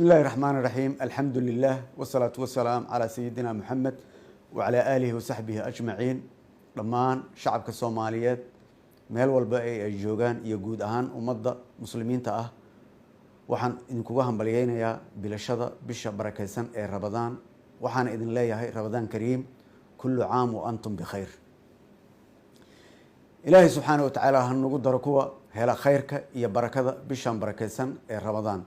بسم الله الرحمن الرحيم. الحمد لله والصلاة والسلام على سيدنا محمد وعلى آله وصحبه أجمعين. dhammaan shacabka Soomaaliyeed meel walba ay joogaan iyo guud ahaan ummadda muslimiinta ah waxaan idinkugu hambalyeeynaya bilashada bisha barakeysan ee Ramadaan. waxaan idin leeyahay Ramadaan Kariim, kullu caam wa antum bikhair. Ilaahay subhanahu wa ta'ala ha nagu daro kuwa hela khayrka iyo barakada bishan barakeysan ee Ramadaan.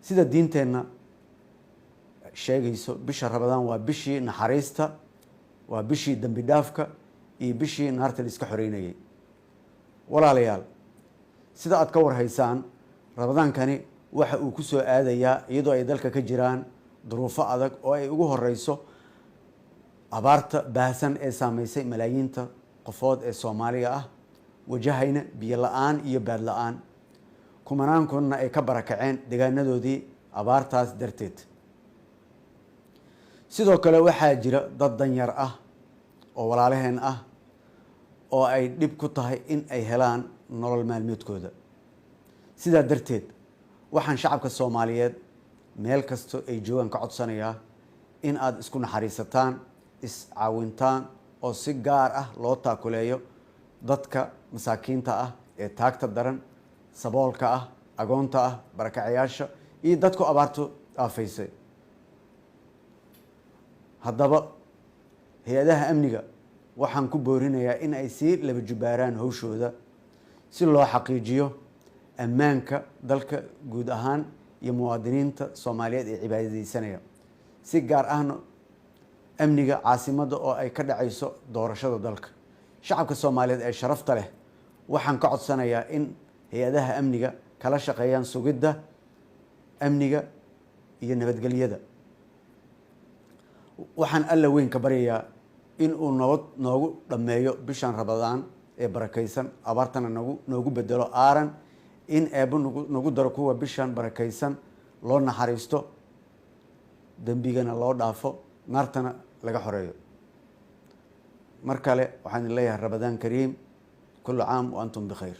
sida diinteena sheegayso bisha Ramadaan waa bishii naxariista, waa bishii dambi dhaafka iyo bishii naarta la iska xoreynayay. walaalayaal, sida aad ka warhaysaan, Ramadaankani waxa uu ku soo aadayaa iyadoo ay dalka ka jiraan duruufo adag oo ay ugu horeyso abaarta baahsan ee saameysay malaayiinta qofood ee Soomaaliga ah, wajahayna biyo la'aan iyo baad la'aan, kumanaan kunna ay ka barakaceen deegaanadoodii abaartaas darteed. sidoo kale waxaa jira dad danyar ah oo walaalaheen ah oo ay dhib ku tahay in ay helaan nolol maalmeedkooda. sidaa darteed waxaan shacabka Soomaaliyeed meel kasto ay joogaan ka codsanayaa in aad isku naxariisataan, is caawintaan oo si gaar ah loo taakuleeyo dadka masaakiinta ah ee taagta daran, saboolka ah, agoonta ah, barakacayaasha iyo dadku abaartu aafaysay. haddaba hay-adaha amniga waxaan ku boorinayaa in ay sii laba jubaaraan hawshooda si loo xaqiijiyo ammaanka dalka guud ahaan iyo muwaadiniinta Soomaaliyeed ee cibaadadeysanaya, si gaar ahna amniga caasimadda oo ay ka dhacayso doorashada dalka. shacabka Soomaaliyeed ee sharafta leh waxaan ka codsanayaa in hay-adaha amniga kala shaqeeyaan sugidda amniga iyo nabadgelyada. waxaan alla weyn ka baryayaa in uu nabad noogu dhammeeyo bishan Ramadaan ee barakeysan, abaartana noogu bedelo aaran, in eebbo nagu daro kuwa bishan barakeysan loo naxariisto, dembigana loo dhaafo, naartana laga xoreeyo. mar kale waxaan leeyahay Ramadaan Kariim, kullu caam wa antum bikhair.